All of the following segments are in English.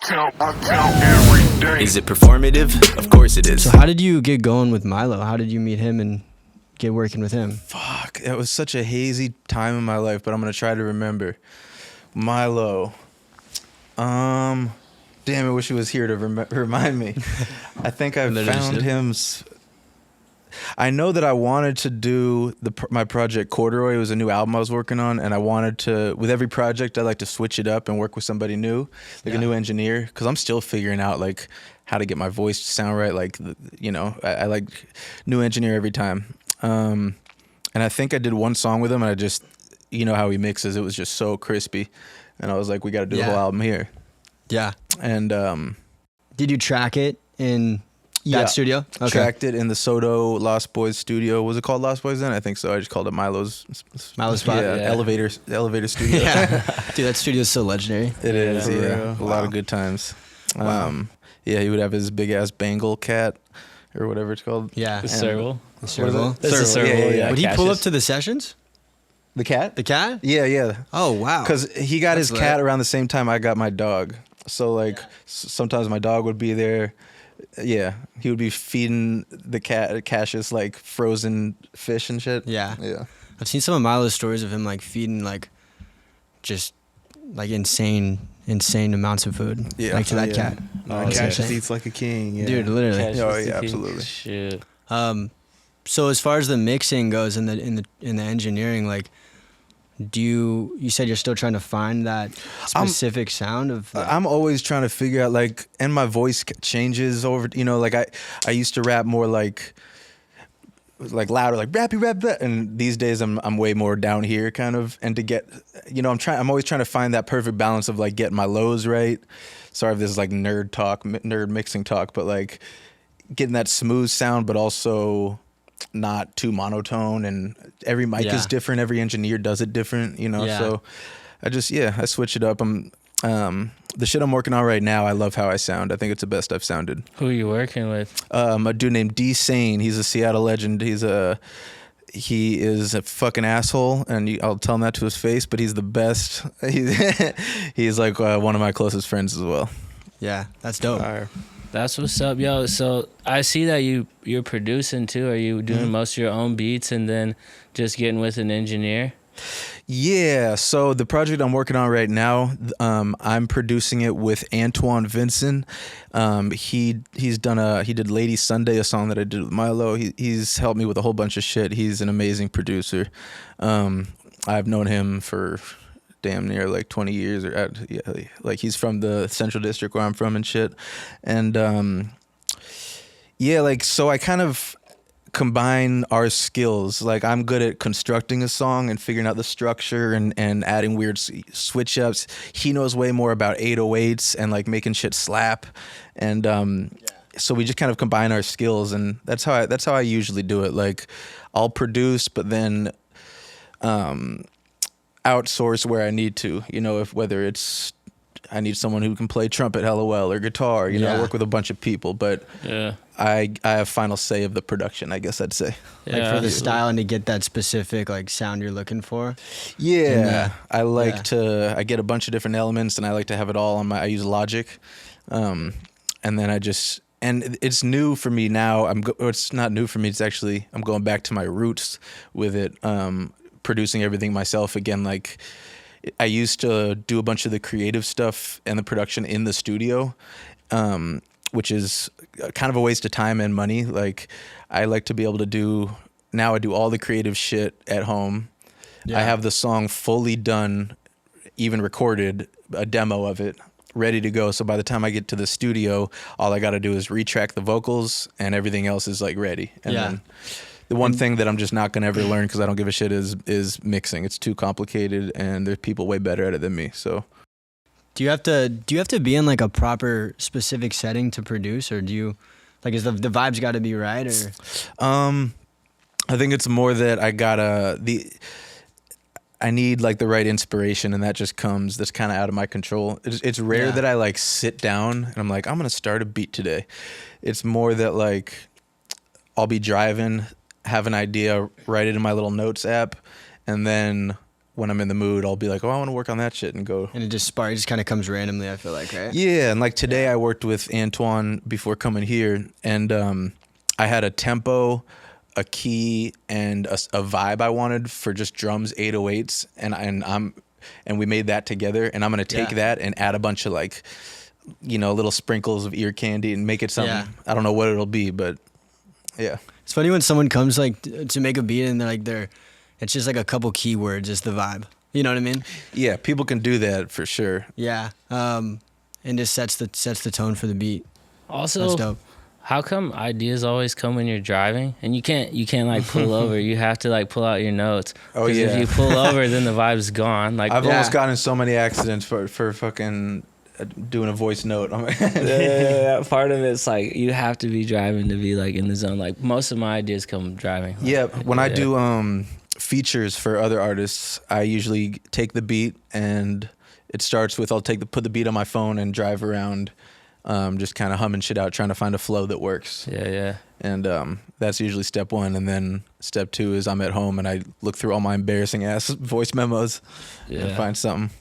count every day. Is it performative? Of course it is. So how did you get going with Milo? How did you meet him and get working with him? Fuck, it was such a hazy time in my life, but I'm gonna try to remember. Milo. Damn, I wish he was here to remind me. I think I found him. I know that I wanted to do my project Corduroy. It was a new album I was working on, and I wanted to, with every project, I like to switch it up and work with somebody new, like a new engineer, because I'm still figuring out like how to get my voice to sound right. Like, you know, I like new engineer every time. And I think I did one song with him, and I just, you know how he mixes, it was just so crispy, and I was like, we got to do the whole album here. Yeah. And did you track it in that studio? Okay. Tracked it in the Soto Lost Boys studio. Was it called Lost Boys then? I think so. I just called it Milo's spot. Yeah, elevator studio. Yeah. Dude, that studio is so legendary. It is, yeah. A lot of good times. Wow. Yeah, he would have his big ass Bengal cat or whatever it's called. Yeah. The serval. The serval. That's the serval. Yeah. Would he pull up to the sessions? The cat? The cat? Yeah. Oh, wow. Because he got his cat around the same time I got my dog. So, like, sometimes my dog would be there. Yeah, he would be feeding the cat Cassius like frozen fish and shit. Yeah. I've seen some of Milo's stories of him like feeding like just like insane amounts of food. Yeah, like to that cat. Cassius eats like a king. Yeah. Dude, literally. Cassius absolutely. Shit. So as far as the mixing goes and the engineering, like, you said you're still trying to find that specific sound of I'm always trying to figure out, like, and my voice changes over, you know, like I used to rap more like louder, like rappy rap, and these days I'm way more down here kind of, and to get, you know, I'm always trying to find that perfect balance of like getting my lows right. Sorry if this is like nerd mixing talk, but like getting that smooth sound but also not too monotone, and every mic is different, every engineer does it different, you know. So I switch it up. The shit I'm working on right now, I love how I sound. I think it's the best I've sounded. Who are you working with? A dude named D Sane. He's a Seattle legend. He is a fucking asshole, and I'll tell him that to his face, but he's the best. He's like one of my closest friends as well. Yeah, that's dope. That's what's up, yo. So I see that you're producing too. Are you doing most of your own beats and then just getting with an engineer? Yeah. So the project I'm working on right now, I'm producing it with Antoine Vincent. He did Lady Sunday, a song that I did with Milo. He's helped me with a whole bunch of shit. He's an amazing producer. I've known him for damn near like 20 years, like he's from the Central District where I'm from and shit. And like, so I kind of combine our skills. Like, I'm good at constructing a song and figuring out the structure and adding weird switch ups. He knows way more about 808s and like making shit slap. And so we just kind of combine our skills, and that's how I usually do it. Like, I'll produce, but then outsource where I need to, you know, whether it's I need someone who can play trumpet hella well or guitar, you know, I work with a bunch of people, but I have final say of the production, I guess I'd say. Like for the style and to get that specific like sound you're looking for. Yeah. I like to, I get a bunch of different elements and I like to have it all on I use Logic. And then and it's new for me now. It's not new for me. It's actually, I'm going back to my roots with it. Producing everything myself again. Like, I used to do a bunch of the creative stuff and the production in the studio, which is kind of a waste of time and money. Like, I like to be able to I do all the creative shit at home. I have the song fully done, even recorded, a demo of it, ready to go. So by the time I get to the studio, all I got to do is retrack the vocals and everything else is like ready. And then the one thing that I'm just not gonna ever learn because I don't give a shit is mixing. It's too complicated, and there's people way better at it than me. So, do you have to be in like a proper specific setting to produce, or do you like is the vibes got to be right? Or I think it's more that I need like the right inspiration, and that just comes. That's kind of out of my control. It's rare that I like sit down and I'm like, I'm gonna start a beat today. It's more that like I'll be driving, have an idea, write it in my little notes app, and then when I'm in the mood, I'll be like, oh, I want to work on that shit and go. And it just kind of comes randomly, I feel like, right? Yeah, and like today I worked with Antoine before coming here, and I had a tempo, a key, and a vibe I wanted for just drums, 808s, and we made that together, and I'm gonna take that and add a bunch of like, little sprinkles of ear candy and make it something. Yeah. I don't know what it'll be, but yeah. It's funny when someone comes like to make a beat and it's just like a couple keywords, just the vibe. You know what I mean? Yeah, people can do that for sure. Yeah. And just sets the tone for the beat. Also, That's dope. how come ideas always come when you're driving and you can't like pull over? You have to like pull out your notes. Oh 'Cause yeah. if you pull over, then the vibe's gone. Like I've almost gotten in so many accidents for fucking doing a voice note. yeah, part of it's like you have to be driving to be like in the zone. Like most of my ideas come driving. Like, Yeah, when I do features for other artists, I usually take the beat, and it starts with I'll put the beat on my phone and drive around, just kind of humming shit out, trying to find a flow that works. Yeah. And that's usually step one, and then step two is I'm at home and I look through all my embarrassing ass voice memos and find something.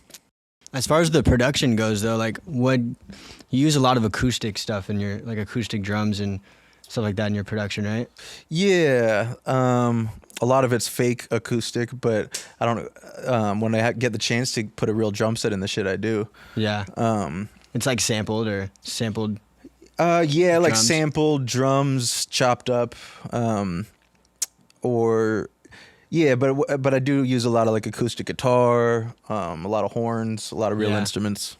As far as the production goes, though, like you use a lot of acoustic stuff in your like acoustic drums and stuff like that in your production, right? Yeah, a lot of it's fake acoustic, but I don't. When I get the chance to put a real drum set in the shit, I do. Yeah. It's like sampled. Yeah, like drums. sampled drums, chopped up, or. Yeah, but I do use a lot of like acoustic guitar, a lot of horns, a lot of real instruments.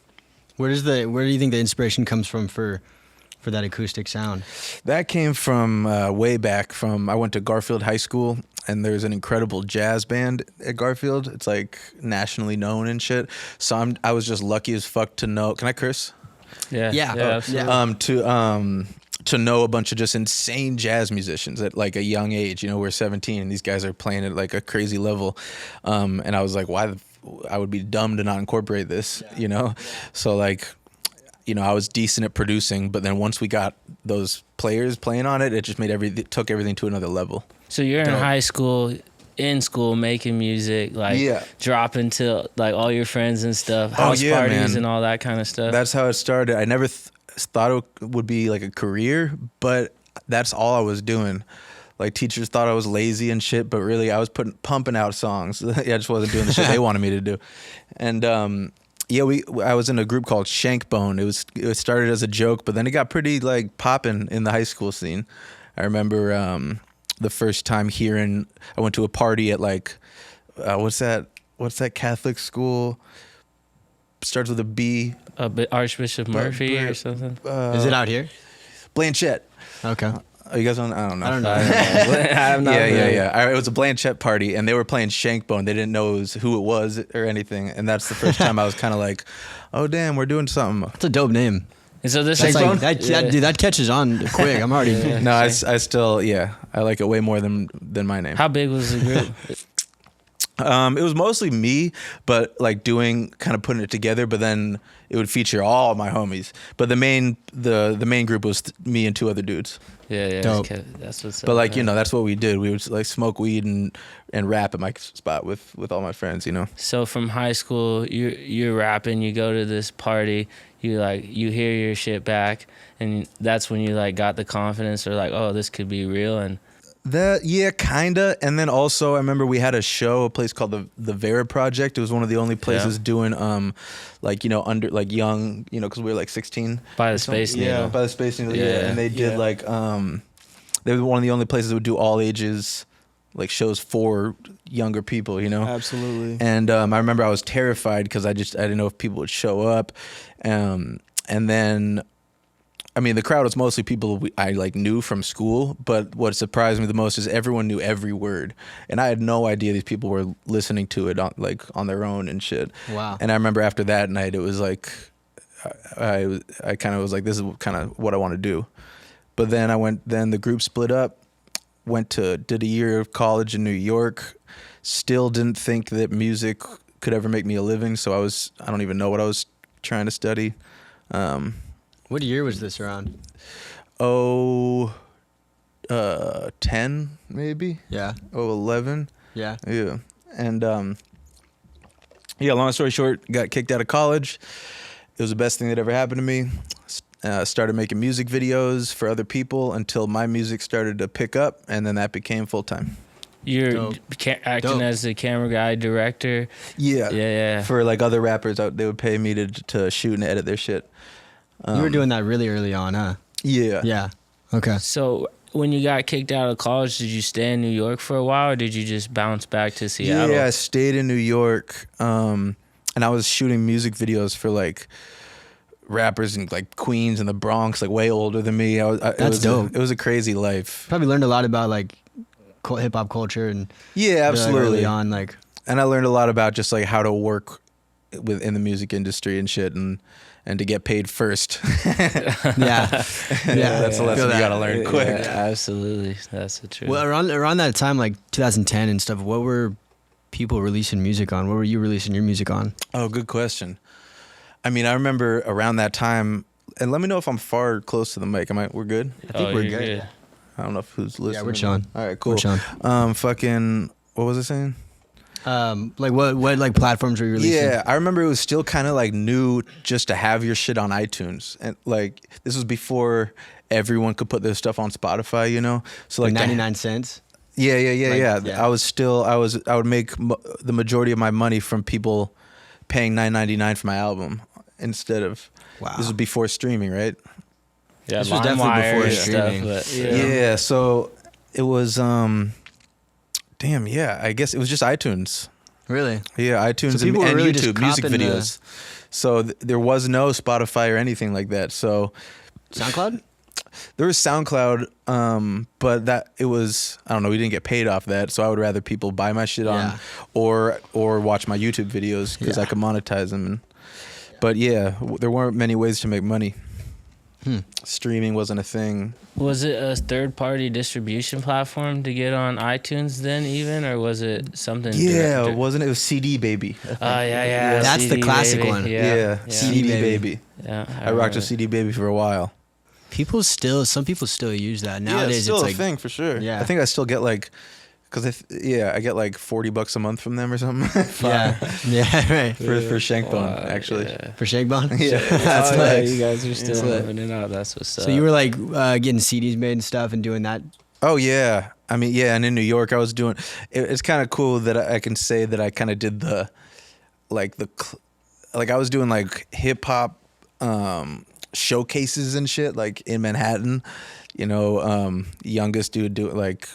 Where do you think the inspiration comes from for that acoustic sound? That came from way back from I went to Garfield High School, and there's an incredible jazz band at Garfield. It's like nationally known and shit. So I was just lucky as fuck to know. Can I curse? Yeah. Yeah. To know a bunch of just insane jazz musicians at like a young age. We're 17 and these guys are playing at like a crazy level. And I was like, I would be dumb to not incorporate this, So like, I was decent at producing, but then once we got those players playing on it, it just took everything to another level. So you're in high school, in school, making music, like dropping to like all your friends and stuff, house parties man. and all that kind of stuff. That's how it started. I never thought it would be like a career, but that's all I was doing. Like teachers thought I was lazy and shit, but really I was pumping out songs. I just wasn't doing the shit they wanted me to do. And I was in a group called Shankbone. It started as a joke, but then it got pretty like popping in the high school scene. I remember the first time I went to a party at like what's that Catholic school? Starts with a B. Archbishop Murphy or something. Is it out here? Blanchette. Okay. Oh, you guys don't? I don't know. I don't know. I'm not Yeah. It was a Blanchette party, and they were playing Shankbone. They didn't know who it was or anything, and that's the first time I was kind of like, "Oh, damn, we're doing something." It's a dope name. And so this That's is like, that catches on quick. I'm already. No, I still, I like it way more than my name. How big was the group? It was mostly me, but like putting it together. But then it would feature all my homies. But the main group was me and two other dudes. Yeah. Dope. That's what's up. But like that's what we did. We would like smoke weed and rap at my spot with all my friends. So from high school, you're rapping. You go to this party. You hear your shit back, and that's when you like got the confidence, or like, oh, this could be real. And kinda. And then also I remember we had a place called the Vera Project. It was one of the only places doing under like young, because we were like 16 by the Space Needle. Yeah, by the Space Needle. Yeah, and they did like they were one of the only places that would do all ages like shows for younger people, Absolutely. And I remember I was terrified because I didn't know if people would show up, and then I mean, the crowd was mostly people I like knew from school, but what surprised me the most is everyone knew every word, and I had no idea these people were listening to it on their own and shit. Wow. And I remember after that night, it was like I kind of was like, this is kind of what I want to do. But then then the group split up, did a year of college in New York. Still didn't think that music could ever make me a living, so I don't even know what I was trying to study. What year was this around? 10 maybe. Yeah. 11. Yeah. Yeah. And Yeah, long story short, got kicked out of college. It was the best thing that ever happened to me. Started making music videos for other people until my music started to pick up, and then that became full time. You're acting as the camera guy, director. Yeah. For like other rappers, they would pay me to shoot and edit their shit. You were doing that really early on, huh? Yeah. Yeah. Okay. So when you got kicked out of college, did you stay in New York for a while, or did you just bounce back to Seattle? Yeah, I stayed in New York, and I was shooting music videos for like rappers in like Queens and the Bronx, like way older than me. That's dope. It was a crazy life. Probably learned a lot about like hip hop culture and absolutely early on, like. And I learned a lot about just like how to work in the music industry and shit, and to get paid first. Yeah, that's a lesson you gotta learn quick. Yeah, absolutely, that's the truth. Well, around that time, like 2010 and stuff, what were people releasing music on? What were you releasing your music on? Oh, good question. I mean, I remember around that time, and let me know if I'm far close to the mic. We're good? I think we're good. I don't know who's listening. Yeah, we're chilling. All right, cool. We're chilling. Fucking, what was I saying? Like what like platforms were you releasing? Yeah, I remember it was still kind of like new just to have your shit on iTunes, and like this was before everyone could put their stuff on Spotify, you know. So like 99 cents. Yeah. Yeah. I would make the majority of my money from people paying $9.99 for my album instead of. Wow. This was before streaming, right? Yeah, this was definitely before streaming. Yeah, so it was damn, yeah, I guess it was just iTunes. Really? Yeah, iTunes So and really just YouTube music copping videos. So there was no Spotify or anything like that. So SoundCloud? there was SoundCloud, but that it was, I don't know, we didn't get paid off that, so I would rather people buy my shit on or watch my YouTube videos because I could monetize them. But yeah, there weren't many ways to make money. Streaming wasn't a thing. Was it a third-party distribution platform to get on iTunes then, even, or was it something? Yeah, wasn't it? It was CD Baby. Oh yeah. That's CD the classic Baby. one. Yeah. CD Baby. Yeah, I rocked a CD Baby for a while. Some people still use that nowadays. Yeah, it's still it's a like, thing for sure. Yeah. I think I still get like, because I get like $40 a month from them or something. yeah, right. For Shankbone, actually. Yeah. For Shankbone? Yeah. That's Oh, lit. yeah, you guys are still lit. living it out. That's what's up. So you were like getting CDs made and stuff and doing that? Oh yeah, I mean and in New York I was doing. It's kind of cool that I can say that I kind of did I was doing like hip hop showcases and shit like in Manhattan. You know, youngest dude do like.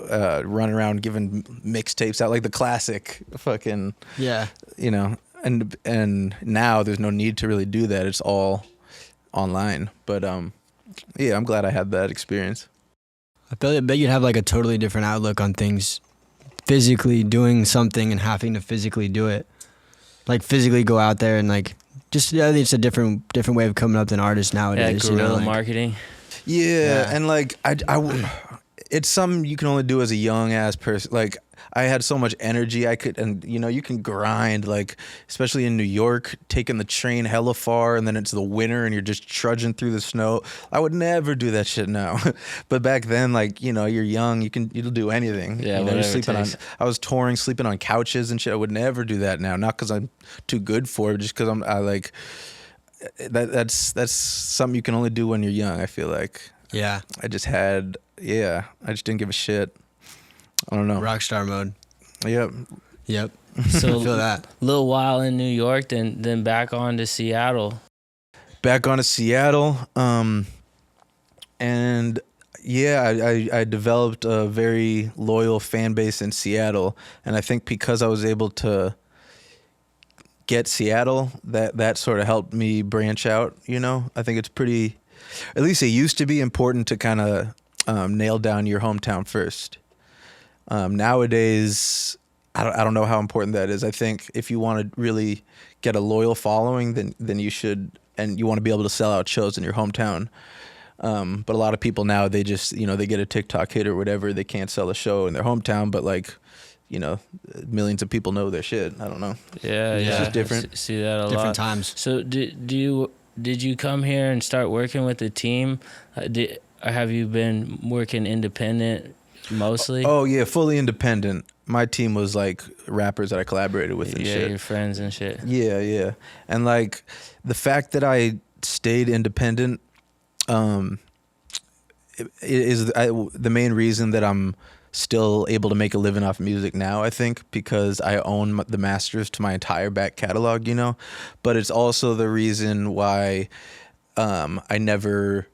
Run around giving mixtapes out like the classic fucking you know, and now there's no need to really do that. It's all online. But yeah, I'm glad I had that experience. I bet you'd have like a totally different outlook on things, physically doing something and having to physically do it, like physically go out there and like just I think it's a different way of coming up than artists nowadays. guerrilla you know, like, marketing. Yeah, and like it's something you can only do as a young ass person. Like I had so much energy and you know, you can grind, like especially in New York, taking the train hella far and then it's the winter and you're just trudging through the snow. I would never do that shit now. But back then, like, you know, you're young, you'll do anything. Yeah, you know, whatever I was touring, sleeping on couches and shit. I would never do that now. Not because I'm too good for it, just because that's something you can only do when you're young, I feel like. Yeah. I just didn't give a shit. I don't know. Rockstar mode. Yep. So I feel that. Little while in New York, then back on to Seattle. Back on to Seattle. And yeah, I developed a very loyal fan base in Seattle. And I think because I was able to get Seattle, that sort of helped me branch out, you know? I think it's pretty, at least it used to be important to kind of nail down your hometown first. Nowadays, I don't know how important that is. I think if you want to really get a loyal following, then you should, and you want to be able to sell out shows in your hometown. But a lot of people now, they just, you know, they get a TikTok hit or whatever, they can't sell a show in their hometown, but like, you know, millions of people know their shit. I don't know. Yeah, It's just different. See that a lot. Different times. So did you come here and start working with the team? Or have you been working independent mostly? Oh yeah, fully independent. my team was like rappers that I collaborated with and Yeah, shit. your friends and shit. Yeah. And like the fact that I stayed independent is the main reason that I'm still able to make a living off music now, I think, because I own the masters to my entire back catalog, you know. But it's also the reason why I never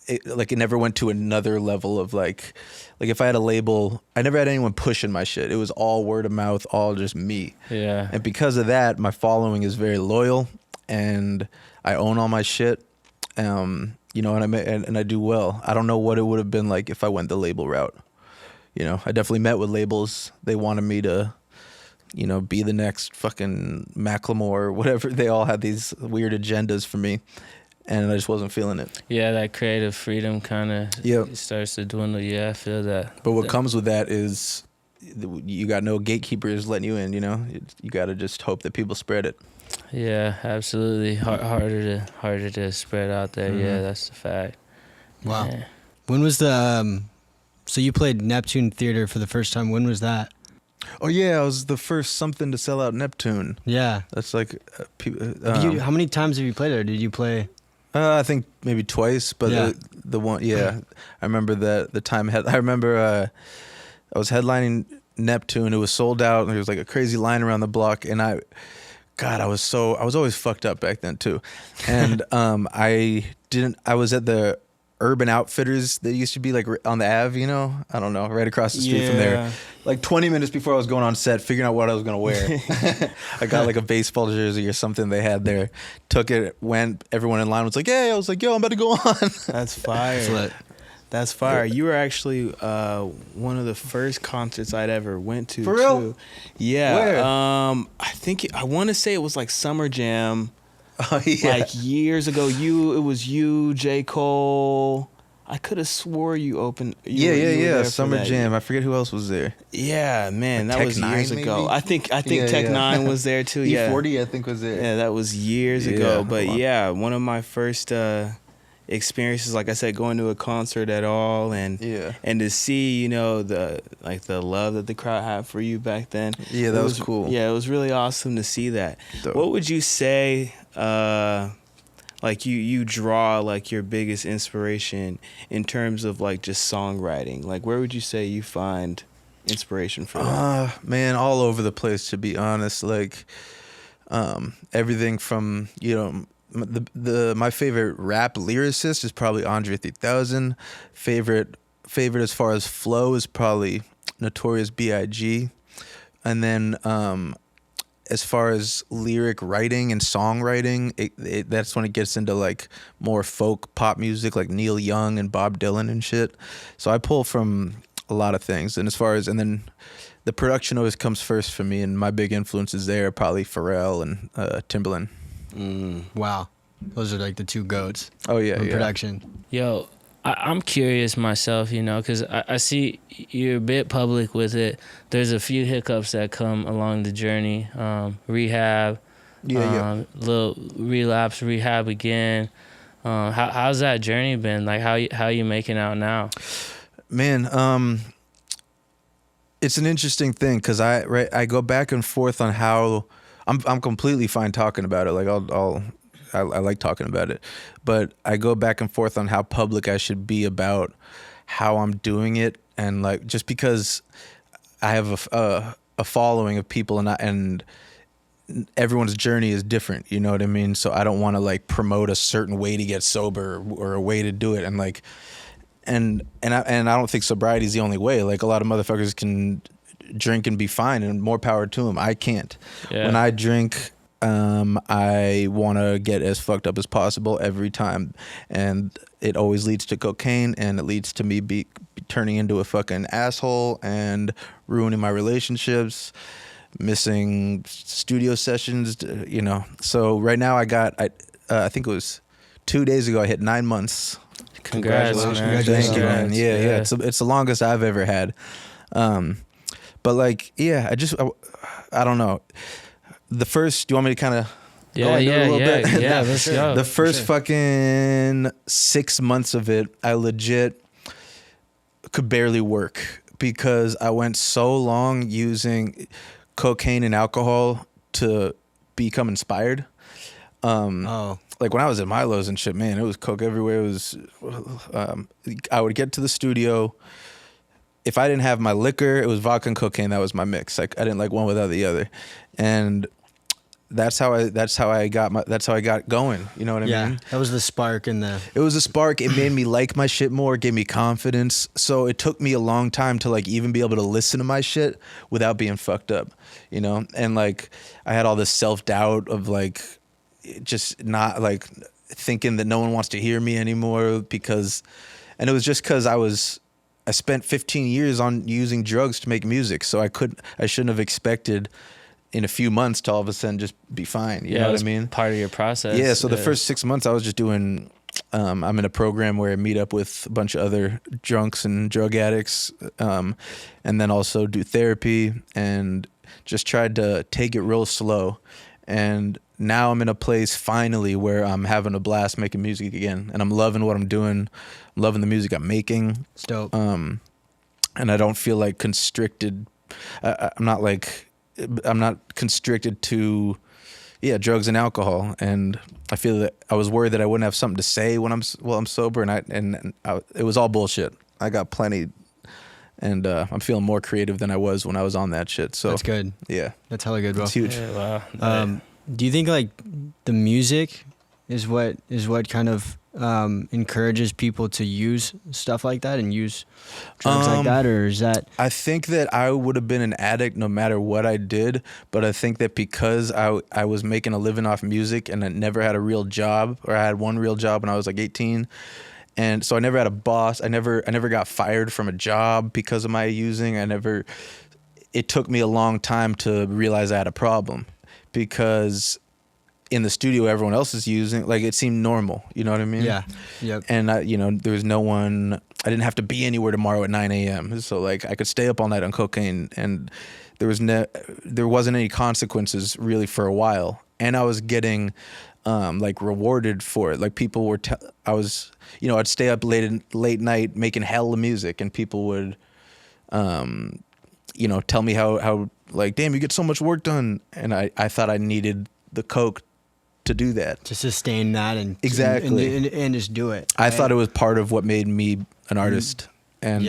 it never went to another level of like if I had a label, I never had anyone pushing my shit. It was all word of mouth, all just me. Yeah. And because of that, my following is very loyal, and I own all my shit. You know, and I do well. I don't know what it would have been like if I went the label route. You know, I definitely met with labels. They wanted me to, you know, be the next fucking Macklemore or whatever. They all had these weird agendas for me, and I just wasn't feeling it. Yeah, that creative freedom kind of starts to dwindle. Yeah, I feel that. But what comes with that is you got no gatekeepers letting you in, you know? You got to just hope that people spread it. Yeah, absolutely. Harder to spread out there. Mm-hmm. Yeah, that's the fact. Wow. Yeah. When was the so you played Neptune Theater for the first time? When was that? Oh, yeah, I was the first something to sell out Neptune. Yeah. That's like... How many times have you played there? Did you play? I think maybe twice, but Yeah. the one... Yeah, I remember the time... I remember I was headlining Neptune. It was sold out, and there was like a crazy line around the block, and I was always fucked up back then too. And I was at the Urban Outfitters that used to be like on the Ave, you know? I don't know, right across the street from there. Like 20 minutes before I was going on set, figuring out what I was going to wear. I got like a baseball jersey or something they had there. Took it, went, everyone in line was like, hey, I was like, yo, I'm about to go on. That's fire. That's fire. You were actually one of the first concerts I'd ever went to. For real? Too. Yeah. Where? I want to say it was like Summer Jam. Oh, yeah. Like years ago. It was you, J. Cole. I could have swore you opened. You were there for Summer that. Jam. I forget who else was there. Yeah, man, Like that was Tech years Nine, ago. maybe? I think Yeah, Tech yeah. Nine was there too. Yeah. E40, I think, was there. Yeah, that was years Yeah, ago. a But lot. yeah, one of my first experiences, like I said, going to a concert at all, and Yeah. and to see, you know, the love that the crowd had for you back then. Yeah, that was cool. Yeah, it was really awesome to see that. Dope. What would you say? Like you draw like your biggest inspiration in terms of like just songwriting. Like where would you say you find inspiration for that? Man, all over the place, to be honest. Like everything from, you know, my favorite rap lyricist is probably Andre 3000. Favorite as far as flow is probably Notorious B.I.G. And then as far as lyric writing and songwriting, that's when it gets into like more folk pop music, like Neil Young and Bob Dylan and shit. So I pull from a lot of things. And then the production always comes first for me, and my big influences there are probably Pharrell and Timbaland. Wow. Those are like the two goats. Oh yeah, in yeah. production. Yo, I'm curious myself, you know, because I see you're a bit public with it. There's a few hiccups that come along the journey. Rehab, little relapse, rehab again. How's that journey been? Like, how you making out now? Man, it's an interesting thing because I go back and forth on how I'm completely fine talking about it. Like I like talking about it, but I go back and forth on how public I should be about how I'm doing it, and like just because I have a following of people and everyone's journey is different, you know what I mean? So I don't want to like promote a certain way to get sober or a way to do it, and like and I don't think sobriety is the only way. Like a lot of motherfuckers can drink and be fine, and more power to them. I can't. Yeah. When I drink, I want to get as fucked up as possible every time, and it always leads to cocaine, and it leads to me be turning into a fucking asshole and ruining my relationships, missing studio sessions, you know. So right now I think it was 2 days ago I hit 9 months. Congrats, man. Thank you, man. Congrats. Yeah. It's the longest I've ever had. But like, yeah, I don't know. The first, do you want me to kind of go into it a little bit? Yeah, let's go. The first fucking 6 months of it, I legit could barely work. because I went so long using cocaine and alcohol to become inspired. Like when I was at Milo's and shit, man, it was coke everywhere. It was, I would get to the studio. If I didn't have my liquor, it was vodka and cocaine. That was my mix. Like I didn't like one without the other, and that's how I got going. You know what I mean? That was the spark in the. It was a spark. It made me like my shit more. It gave me confidence. So it took me a long time to like even be able to listen to my shit without being fucked up. You know, and like I had all this self-doubt of like just not like thinking that no one wants to hear me anymore because, and it was just because I spent 15 years on using drugs to make music, so I shouldn't have expected in a few months to all of a sudden just be fine. You know what I mean? Part of your process. Yeah. So the first 6 months I was just doing. I'm in a program where I meet up with a bunch of other drunks and drug addicts, and then also do therapy and just tried to take it real slow. And now I'm in a place finally where I'm having a blast making music again, and I'm loving what I'm doing. I'm loving the music I'm making. It's dope. And I don't feel like constricted. I'm not constricted to, drugs and alcohol. And I feel that I was worried that I wouldn't have something to say when I'm sober, and it was all bullshit. I got plenty, and I'm feeling more creative than I was when I was on that shit. So that's good. Yeah, that's hella good, bro. It's huge. Yeah, wow. Do you think like the music is what kind of encourages people to use stuff like that and use drugs like that, or is that? I think that I would have been an addict no matter what I did, but I think that because I was making a living off music and I never had a real job, or I had one real job when I was like 18, and so I never had a boss. I never got fired from a job because of my using. It took me a long time to realize I had a problem, because in the studio everyone else is using, like it seemed normal, you know what I mean? Yeah. Yep. And there was no one, I didn't have to be anywhere tomorrow at 9 a.m. So like I could stay up all night on cocaine, and there wasn't any consequences really for a while. And I was getting like rewarded for it. Like people were, I'd stay up late night making hella music, and people would, tell me how like, damn, you get so much work done. And I thought I needed the coke to do that, to sustain that, and exactly, and just do it. I thought it was part of what made me an artist. And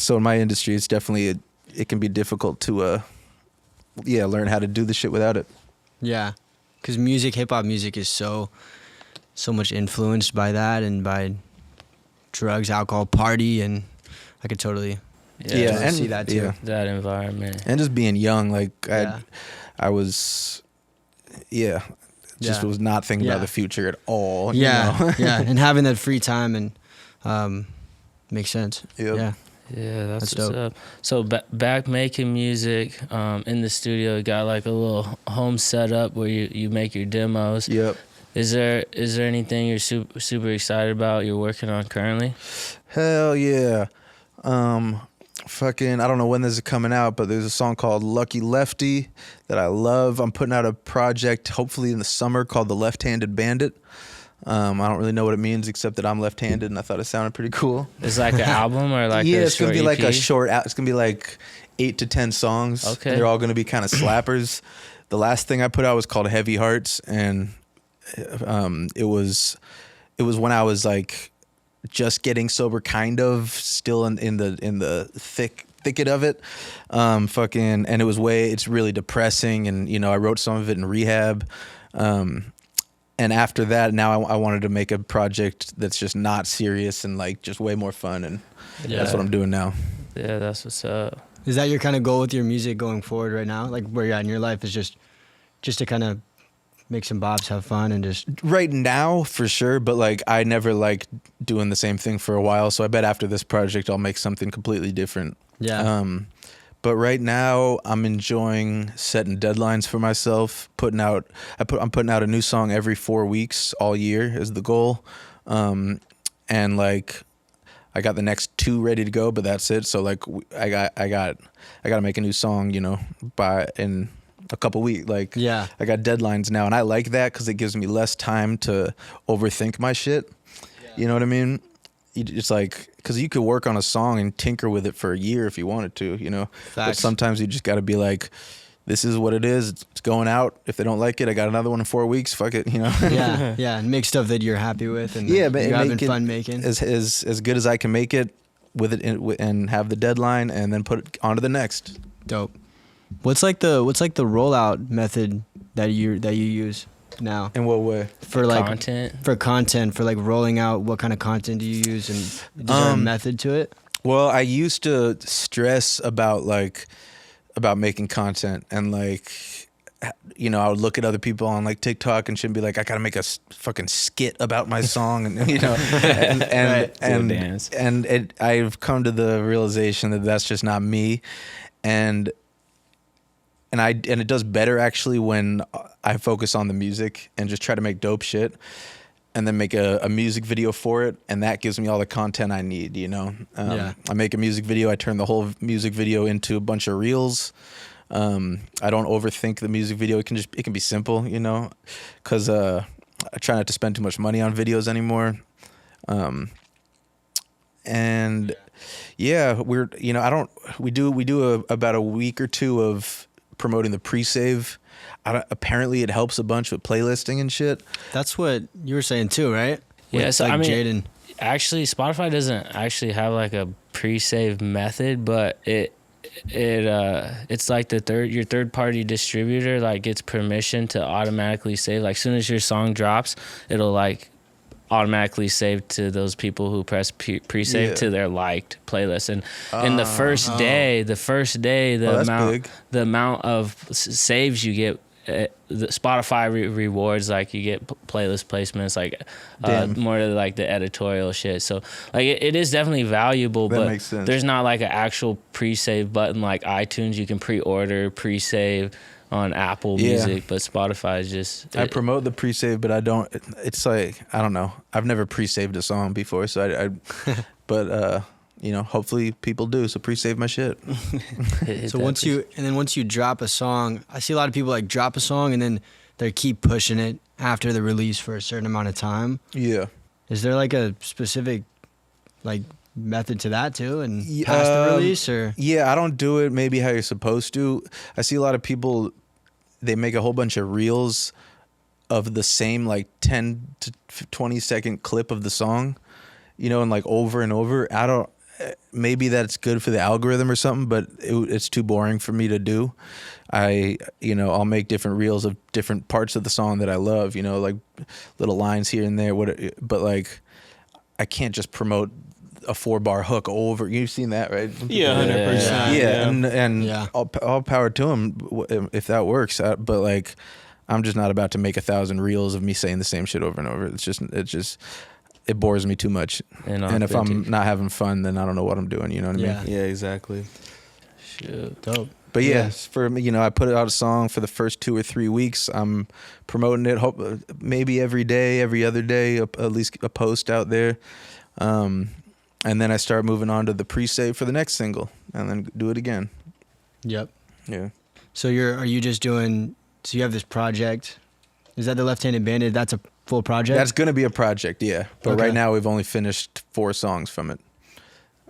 so in my industry, it's definitely it can be difficult to learn how to do the shit without it. Yeah, because hip hop music is so much influenced by that and by drugs, alcohol, party, and I could totally and see that too. Yeah. That environment, and just being young, like I was, was not thinking about the future at all. Yeah, and having that free time and makes sense. Yep. Yeah, that's dope. what's up. So back making music in the studio, you got like a little home setup where you make your demos. Yep. Is there anything you're super excited about you're working on currently? Hell yeah. I don't know when this is coming out, but there's a song called Lucky Lefty that I love. I'm putting out a project hopefully in the summer called The Left-Handed Bandit. I don't really know what it means except that I'm left-handed, and I thought it sounded pretty cool. It's like an album or like yeah, a it's gonna be like EP? a short. It's gonna be like 8 to 10 songs. Okay, and they're all gonna be kind of slappers. The last thing I put out was called Heavy Hearts, and it was when I was like just getting sober, kind of still in the thicket of it. And it's really depressing, and I wrote some of it in rehab. And after that, now I wanted to make a project that's just not serious and like just way more fun, and that's what I'm doing now. Yeah, that's what's up. Is that your kind of goal with your music going forward right now? Like where you're at in your life is just to kind of make some bops, have fun, and just right now for sure. But like I never liked doing the same thing for a while, so I bet after this project I'll make something completely different. Yeah. But right now I'm enjoying setting deadlines for myself. I'm putting out a new song every 4 weeks all year is the goal. And like I got the next 2 ready to go, but that's it. So like I got to make a new song, in a couple weeks. Like I got deadlines now, and I like that because it gives me less time to overthink my shit. You know what I mean? it's like, because you could work on a song and tinker with it for a year if you wanted to, you know. But Facts. sometimes you just got to be like, this is what it is. It's going out. If they don't like it, I got another one in 4 weeks. Fuck it, you know. Yeah, and make stuff that you're happy with, and Yeah, but you're having make it fun making. as good as I can make it with it and have the deadline, and then put it onto the next. Dope. What's like the rollout method that you use now In what way? for like Content. for content, for like rolling out? What kind of content do you use, and is there a method to it? Well, I used to stress about making content, and like, you know, I would look at other people on like TikTok and shit and be like, I gotta make a fucking skit about my song, and you know, and I've come to the realization that that's just not me, and it does better actually when I focus on the music and just try to make dope shit, and then make a music video for it, and that gives me all the content I need, you know. I make a music video, I turn the whole music video into a bunch of reels. I don't overthink the music video. It can be simple, you know, because I try not to spend too much money on videos anymore. And yeah, we do about a week or two of promoting the pre-save. Apparently it helps a bunch with playlisting and shit. That's what you were saying too, right? Yeah, With, so like, I mean, Jaden. actually, Spotify doesn't actually have like a pre-save method, but it's like your third party distributor like gets permission to automatically save. Like, as soon as your song drops, it'll like automatically save to those people who press pre-save to their liked playlist. And in the first day, the amount of saves you get, the Spotify rewards, like you get playlist placements, like more to like the editorial shit. So like it is definitely valuable, but makes sense. There's not like an actual pre-save button like iTunes. You can pre-order, pre-save on Apple Music, but Spotify is just... I promote the pre-save, but I don't... It's like, I don't know. I've never pre-saved a song before, so but, you know, hopefully people do, so pre-save my shit. So once you drop a song, I see a lot of people like drop a song and then they keep pushing it after the release for a certain amount of time. Yeah. Is there like a specific like method to that too, and past the release, or? Yeah, I don't do it maybe how you're supposed to. I see a lot of people, they make a whole bunch of reels of the same like 10 to 20 second clip of the song, you know, and like over and over. Maybe that's good for the algorithm or something, but it's too boring for me to do. I'll make different reels of different parts of the song that I love, you know, like little lines here and there. But like, I can't just promote a 4-bar hook over. You've seen that, right? Yeah, 100%. Yeah, and all power to him if that works. But like, I'm just not about to make 1,000 reels of me saying the same shit over and over. It bores me too much. And if I'm not having fun, then I don't know what I'm doing. You know what I mean? Yeah, exactly. Shit. Dope. But for me, you know, I put out a song for the first 2 or 3 weeks. I'm promoting it. Maybe every day, every other day, at least a post out there. And then I start moving on to the pre-save for the next single, and then do it again. Yep. Yeah. So are you just doing? So you have this project. Is that the Left-Handed Bandit? That's a full project. That's gonna be a project, yeah. But Okay. right now we've only finished 4 songs from it.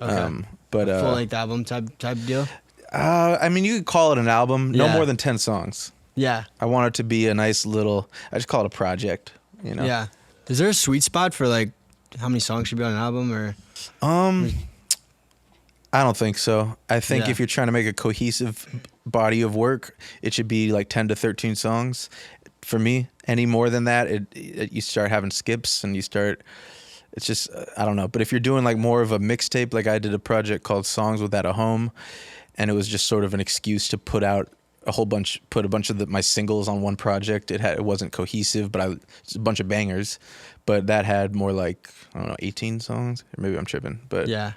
Okay. But full length album type deal. I mean, you could call it an album. No Yeah. more than 10 songs. Yeah. I want it to be a nice little. I just call it a project. You know. Yeah. Is there a sweet spot for like how many songs should be on an album, or? I don't think so. I think if you're trying to make a cohesive body of work, it should be like 10 to 13 songs. For me, any more than that, you start having skips and it's just, I don't know. But if you're doing like more of a mixtape, like I did a project called Songs Without a Home, and it was just sort of an excuse to put a bunch of my singles on one project. It wasn't cohesive, but it's a bunch of bangers. But that had more like, I don't know, 18 songs. Or maybe I'm tripping. But Yeah.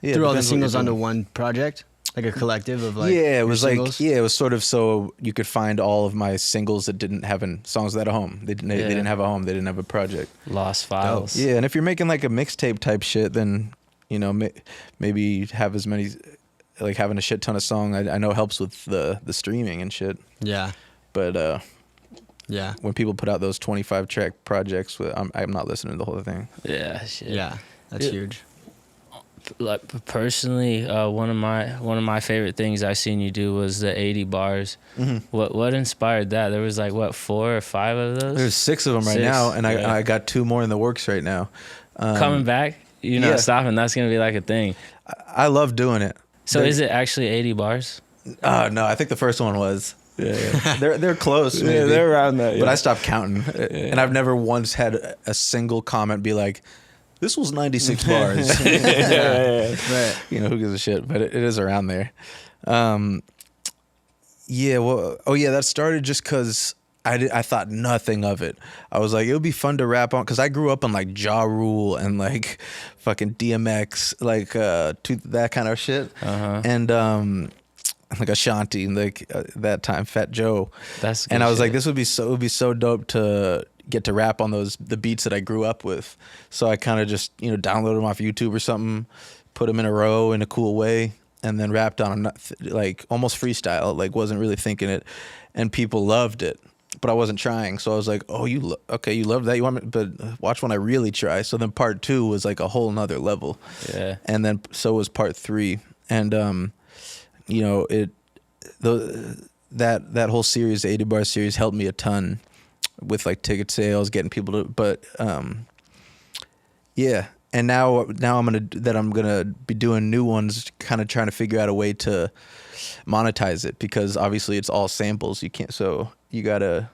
yeah, Threw all the depends what singles you're onto doing. one project, like a collective of like. Yeah, it your was singles? it was sort of so you could find all of my singles that didn't have songs without a home. They didn't have a home. They didn't have a project. Lost files. Yeah, and if you're making like a mixtape type shit, then you know maybe have as many, like having a shit ton of song. I know helps with the streaming and shit. Yeah. But Yeah. when people put out those 25 track projects, I'm not listening to the whole thing. Yeah, shit. Yeah. That's huge. Like personally, one of my favorite things I seen you do was the 80 bars. Mm-hmm. What inspired that? There was like 4 or 5 of those. There's 6 of them right now, and I got 2 more in the works right now. Coming back, you're not stopping. That's gonna be like a thing. I love doing it. So is it actually 80 bars? No, I think the first one was. Yeah. they're close. Maybe. Yeah, they're around that. But I stopped counting, and I've never once had a single comment be like, "This was 96 bars." Right. You know, who gives a shit? But it is around there. Yeah. Well. Oh yeah. That started just because I thought nothing of it. I was like, it would be fun to rap on, because I grew up on like Ja Rule and like fucking DMX, like that kind of shit, and like Ashanti, like that time Fat Joe. That's good and I was shit. like, this would be so dope to get to rap on the beats that I grew up with. So I kind of just downloaded them off YouTube or something, put them in a row in a cool way, and then rapped on them, like almost freestyle, like wasn't really thinking it, and people loved it. But I wasn't trying, so I was like, "Oh, you love that? You want me? But watch when I really try." So then part 2 was like a whole nother level, and then so was part 3, and that whole series, the 80 bar series, helped me a ton with like ticket sales, getting people to. But yeah, and now I'm gonna be doing new ones, kind of trying to figure out a way to monetize it, because obviously it's all samples. You can't, so you gotta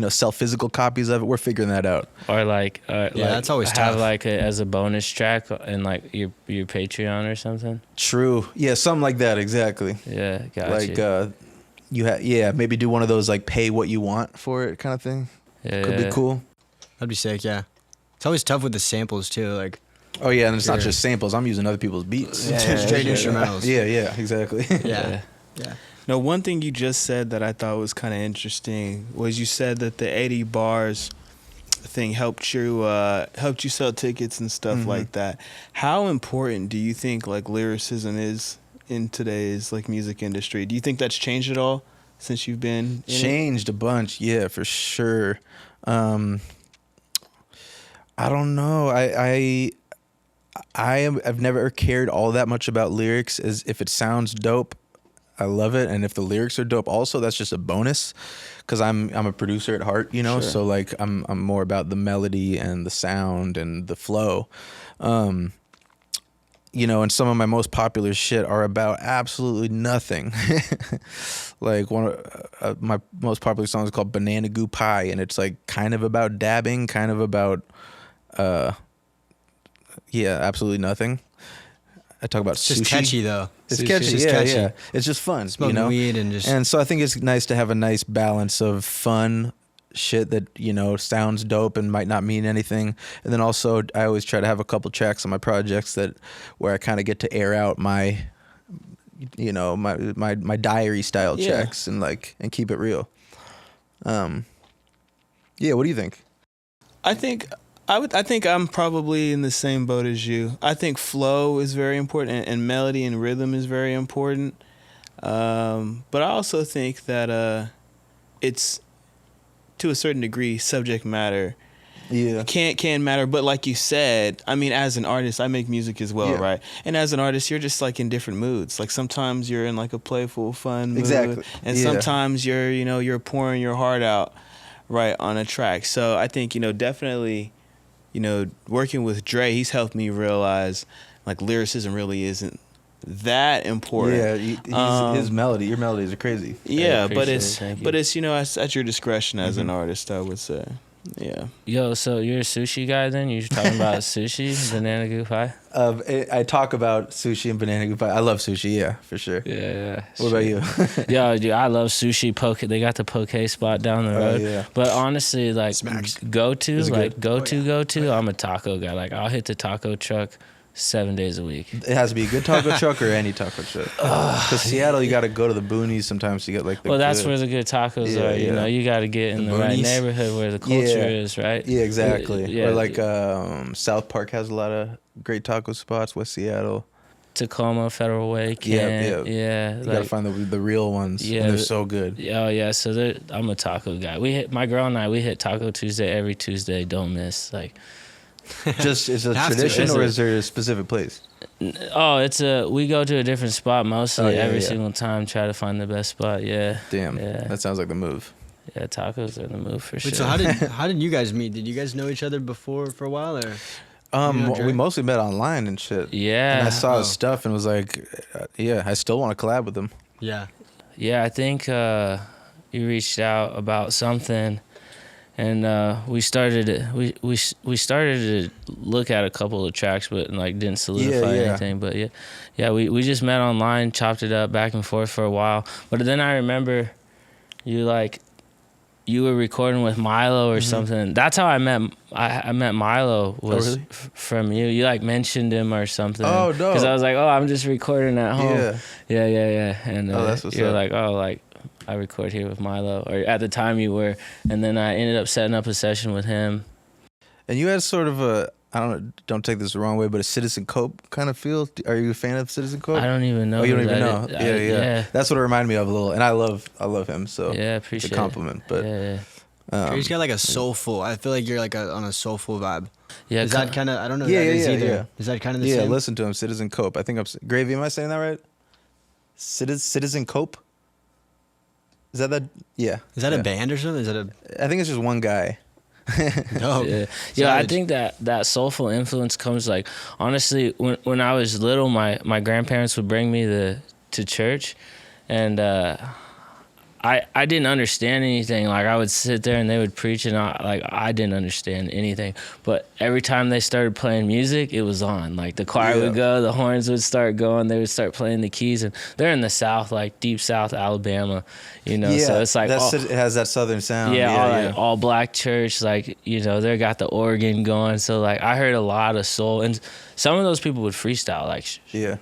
sell physical copies of it. We're figuring that out. Or like that's always have tough. like as a bonus track in like your Patreon or something. True. Yeah, something like that. Exactly. Yeah, gotcha. Like maybe do one of those like pay what you want for it kind of thing. Yeah, Could be cool. That'd be sick. Yeah. It's always tough with the samples too. Like. Oh yeah, and it's not just samples. I'm using other people's beats. Straight instrumentals. Yeah, exactly. Yeah. No, one thing you just said that I thought was kind of interesting was you said that the 80 bars thing helped you sell tickets and stuff like that. How important do you think like lyricism is in today's like music industry? Do you think that's changed at all since you've been in Changed a bunch, yeah, for sure. I don't know. I've never cared all that much about lyrics. As if it sounds dope, I love it, and if the lyrics are dope, also that's just a bonus, because I'm a producer at heart, Sure. So like I'm more about the melody and the sound and the flow, and some of my most popular shit are about absolutely nothing. Like one of my most popular songs is called Banana Goo Pie, and it's like kind of about dabbing, kind of about absolutely nothing. I talk about It's sushi. just catchy though. It's Sushi. catchy, It's just catchy. yeah. It's just fun, Smoking weed and just. And so I think it's nice to have a nice balance of fun shit that sounds dope and might not mean anything, and then also I always try to have a couple tracks on my projects where I kind of get to air out my my diary style tracks and keep it real. What do you think? I think I'm probably in the same boat as you. I think flow is very important, and melody and rhythm is very important. But I also think that it's, to a certain degree, subject matter. Yeah. Can matter. But like you said, I mean, as an artist, I make music as well, right? And as an artist, you're just like in different moods. Like sometimes you're in like a playful, fun mood. Exactly. And sometimes you're pouring your heart out, right, on a track. So I think, definitely, working with Dre, he's helped me realize like lyricism really isn't that important. Yeah, his melody, your melodies are crazy. Yeah, but Thank you. it's at your discretion as an artist, I would say. Yeah. Yo, so you're a sushi guy then? You're talking about sushi, banana goo pie? I talk about sushi and banana goo pie. I love sushi, yeah, for sure. Yeah. What about you? Yo, dude, I love sushi. Poke. They got the poke spot down the road. Yeah. But honestly, like Smacks. go to, Is it like good? go to. I'm a taco guy. Like I'll hit the taco truck 7 days a week. It has to be a good taco truck or any taco truck. Because Seattle, you got to go to the boonies sometimes to get like the. Well, that's good. where the good tacos Yeah, are. You yeah. know, you got to get in the right boonies. neighborhood where the culture is, right? Yeah, exactly. Yeah, Or like South Park has a lot of great taco spots. West Seattle. Tacoma, Federal Way, Yeah. yeah. You gotta find the real ones. Yeah, and they're so good. Oh yeah, so I'm a taco guy. My girl and I, we hit Taco Tuesday every Tuesday. Don't miss. Like, Just is it a Have to. tradition Is or it? is there a specific place? Oh, we go to a different spot mostly Oh, yeah, every yeah. single time. Try to find the best spot. Yeah. Damn, Yeah. that sounds like the move. Yeah, tacos are the move for sure. Wait, so how did you guys meet? Did you guys know each other before for a while, or? We Dre? mostly met online and shit. Yeah. And I saw his Oh. stuff and was like, yeah, I still want to collab with him. Yeah. Yeah, I think you reached out about something, and we started to look at a couple of tracks, but like didn't solidify Yeah. anything. But yeah, we just met online, chopped it up back and forth for a while. But then I remember you were recording with Milo or something. That's how I met. I met Milo was really? from you. You like mentioned him or something. Oh, dope. Because I was like, oh, I'm just recording at home. Yeah. And Oh, that's what's you're up. like, oh, like I record here with Milo, or at the time you were, and then I ended up setting up a session with him. And you had sort of a, don't take this the wrong way, but a Citizen Cope kind of feel. Are you a fan of Citizen Cope? I don't even know. Oh, you don't who even that know? is. Yeah. That's what it reminded me of a little. And I love him. So Yeah, it's appreciate a compliment. But yeah. He's got like a soulful. I feel like you're like on a soulful vibe. Yeah, Is that kind of? I don't know. Yeah, what that is yeah, either. yeah. Is that kind of the yeah, same? listen to him, Citizen Cope. I think Gravy. Am I saying that right? Citizen Cope. Is that? Yeah. Is that yeah. a band or something? Is that a? I think it's just one guy. No. Yeah, I Savage. think that soulful influence comes like honestly when I was little, my grandparents would bring me to church, and I didn't understand anything. Like I would sit there and they would preach, and I didn't understand anything. But every time they started playing music, it was on. Like the choir would go, the horns would start going, they would start playing the keys, and they're in the South, like deep South Alabama, So it's like it has that southern sound. like all black church, like they got the organ going. So like I heard a lot of soul, and some of those people would freestyle. Like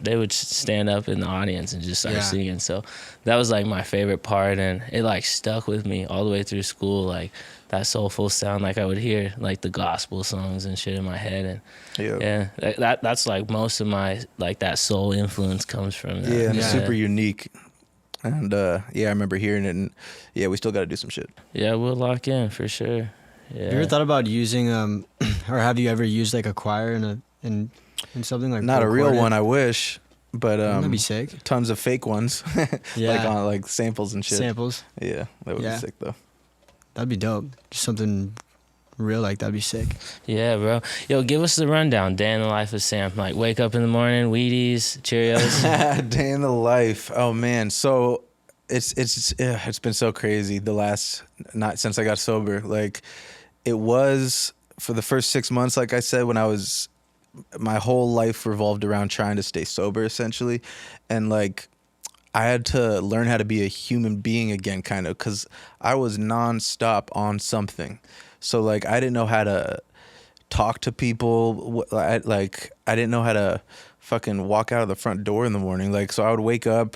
they would stand up in the audience and just start singing. So that was like my favorite part, and it like stuck with me all the way through school. Like that soulful sound, like I would hear like the gospel songs and shit in my head, and that's like most of my like that soul influence comes from that. Yeah, and it's super unique. And I remember hearing it, and we still got to do some shit. Yeah, we'll lock in for sure. Yeah. Have you ever thought about using or have you ever used like a choir in something like? Not a real recorded? one, I wish, but That'd be sick. tons of fake ones. Yeah. like on like samples and shit. Samples. Yeah, that would be sick though. That'd be dope. Just something real like that'd be sick. Yeah, bro. Yo, give us the rundown. Day in the life of Sam. Like, wake up in the morning, Wheaties, Cheerios. Day in the life. Oh man, so it's been so crazy the last not since I got sober. Like, it was for the first 6 months. Like I said, my whole life revolved around trying to stay sober, essentially, and like I had to learn how to be a human being again, kind of, because I was nonstop on something. So like I didn't know how to talk to people. I didn't know how to fucking walk out of the front door in the morning. Like, so I would wake up.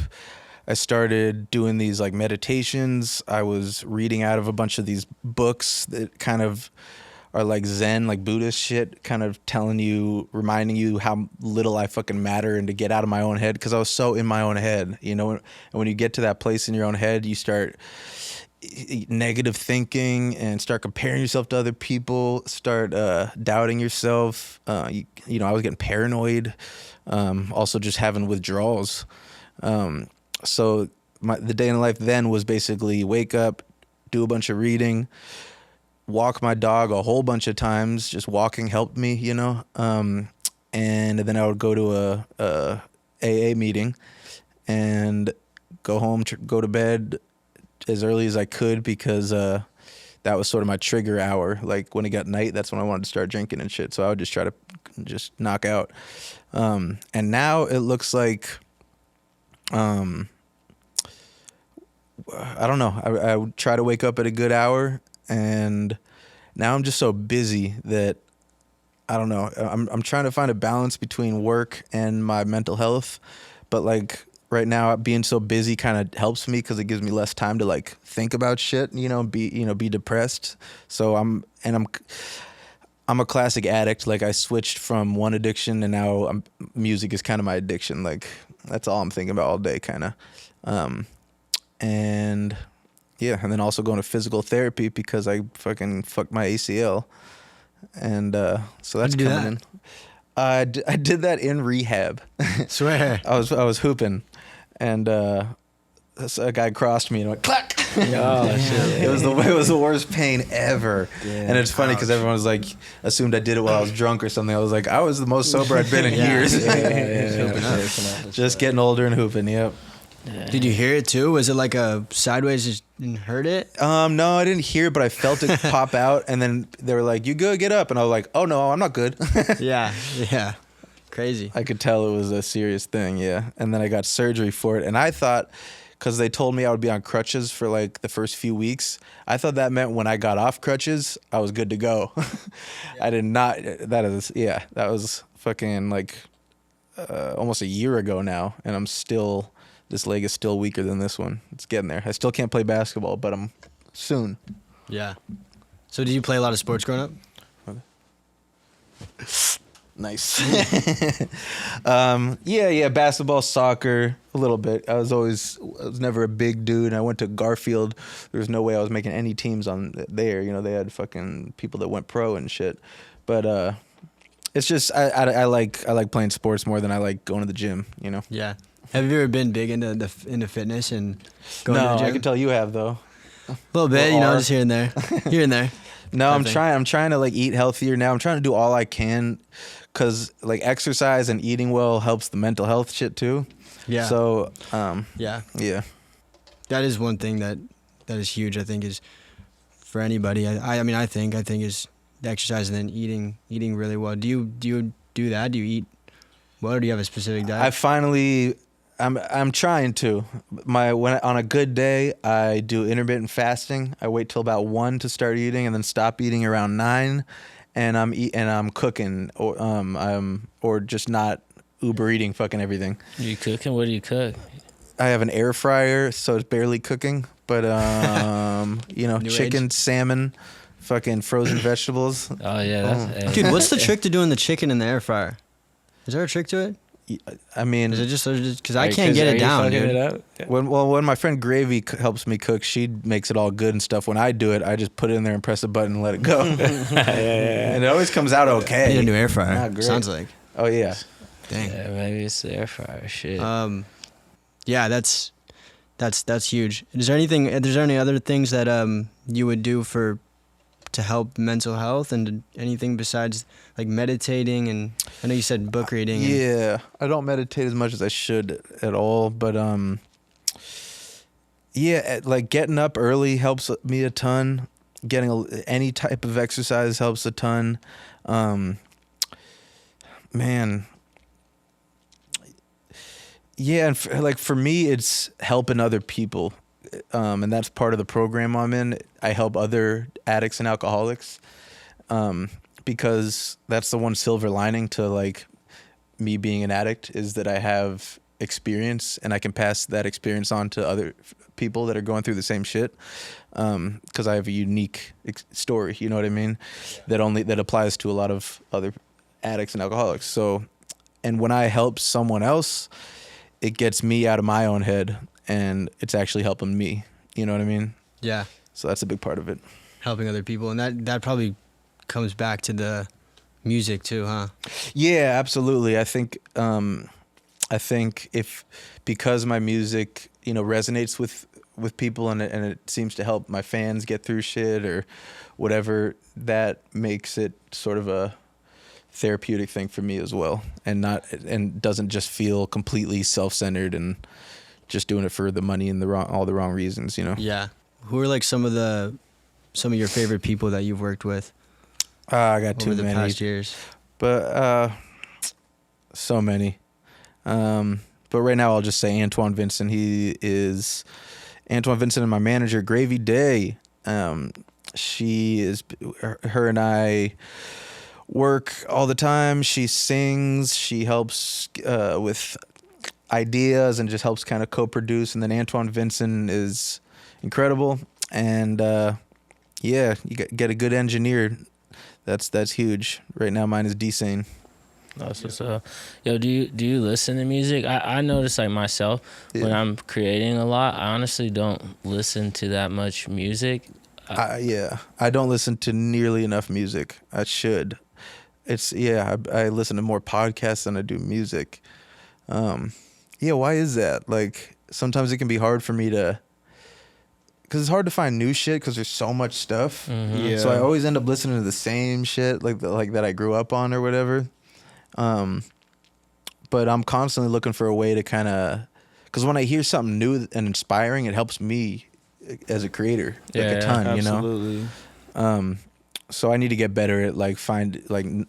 I started doing these like meditations. I was reading out of a bunch of these books that kind of are like Zen, like Buddhist shit, kind of reminding you how little I fucking matter and to get out of my own head, because I was so in my own head, And when you get to that place in your own head, you start negative thinking and start comparing yourself to other people, start doubting yourself. I was getting paranoid, also just having withdrawals. So the day in life then was basically wake up, do a bunch of reading, walk my dog a whole bunch of times. Just walking helped me, and then I would go to a AA meeting and go home, go to bed as early as I could, because that was sort of my trigger hour. Like when it got night, that's when I wanted to start drinking and shit. So I would just try to just knock out. And now it looks like, I don't know. I would try to wake up at a good hour, and now I'm just so busy that I don't know. I'm trying to find a balance between work and my mental health, but like right now being so busy kind of helps me because it gives me less time to like think about shit, be depressed. So I'm a classic addict. Like I switched from one addiction and now music is kind of my addiction. Like that's all I'm thinking about all day, kind of. And then also going to physical therapy because I fucking fucked my ACL. and so that's How'd you do coming in. I did that in rehab. Swear. I was hooping, and a guy crossed me and went clack. Oh shit! It was the worst pain ever. And it's funny because everyone was like assumed I did it while I was drunk or something. I was like, I was the most sober I'd been in years. Just getting older and hooping. Yep. Yeah. Did you hear it too? Was it like a sideways? Just didn't heard it? No, I didn't hear it, but I felt it pop out. And then they were like, "You good? Get up." And I was like, "Oh no, I'm not good." Yeah. Crazy. I could tell it was a serious thing. Yeah. And then I got surgery for it, and I thought, because they told me I would be on crutches for like the first few weeks, I thought that meant when I got off crutches, I was good to go. I did not. That was fucking like almost a year ago now, and this leg is still weaker than this one. It's getting there. I still can't play basketball, but I'm soon. Yeah. So did you play a lot of sports growing up? Nice. Yeah, basketball, soccer, a little bit. I was never a big dude. I went to Garfield. There was no way I was making any teams on there. You know, they had fucking people that went pro and shit. But it's just I like playing sports more than I like going to the gym, you know. Yeah. Have you ever been big into fitness and going to the No, gym? I can tell you have though. A little bit, just here and there. Here and there. No, I'm thing. trying to like eat healthier now. I'm trying to do all I can, cause like exercise and eating well helps the mental health shit too. Yeah. So Yeah. That is one thing that is huge. I think is for anybody. I think is exercise and then eating really well. Do you do that? Do you eat well, or do you have a specific diet? I'm trying to. On a good day, I do intermittent fasting. I wait till about 1 to start eating, and then stop eating around 9. And I'm cooking, or just not Uber eating fucking everything. You cooking? What do you cook? I have an air fryer, so it's barely cooking. But chicken, salmon, fucking frozen vegetables. Oh yeah, that's Dude, what's the trick to doing the chicken in the air fryer? Is there a trick to it? I mean, Is it just because I can't get it down, dude? Yeah. When my friend Gravy helps me cook, she makes it all good and stuff. When I do it, I just put it in there and press a button and let it go. And it always comes out okay. I need a new air fryer. Not great. Sounds like. Oh yeah. Dang. Yeah, maybe it's the air fryer shit. Yeah, that's huge. Is there any other things that you would do to help mental health, and anything besides like meditating? And I know you said book reading. Yeah, I don't meditate as much as I should at all, but like getting up early helps me a ton. Getting any type of exercise helps a ton. Man. Yeah, and for me, it's helping other people. And that's part of the program I'm in. I help other addicts and alcoholics, because that's the one silver lining to like me being an addict, is that I have experience and I can pass that experience on to other people that are going through the same shit. Because I have a unique story, you know what I mean? That applies to a lot of other addicts and alcoholics. So, and when I help someone else, it gets me out of my own head. And it's actually helping me. You know what I mean? Yeah. So that's a big part of it. Helping other people. And that probably comes back to the music too, huh? Yeah, absolutely. I think because my music, resonates with people and it seems to help my fans get through shit or whatever, makes it sort of a therapeutic thing for me as well. And doesn't just feel completely self-centered and just doing it for the money and all the wrong reasons, Yeah. Who are like some of your favorite people that you've worked with? I got too over the many past years, but so many. But right now I'll just say Antoine Vincent. He is Antoine Vincent and my manager Gravy Day. Her and I work all the time. She sings. She helps with ideas and just helps kind of co-produce. And then Antoine Vincent is incredible. And you get a good engineer. That's huge. Right now mine is D-Sane. That's what's up. Yo, do you listen to music? I notice like myself when I'm creating a lot, I honestly don't listen to that much music. I don't listen to nearly enough music. I should. I listen to more podcasts than I do music. Why is that? Like, sometimes it can be hard for me to, because it's hard to find new shit because there's so much stuff. Yeah. So I always end up listening to the same shit, like that I grew up on or whatever. But I'm constantly looking for a way to kind of, because when I hear something new and inspiring, it helps me as a creator a ton, absolutely. you know. So I need to get better at learn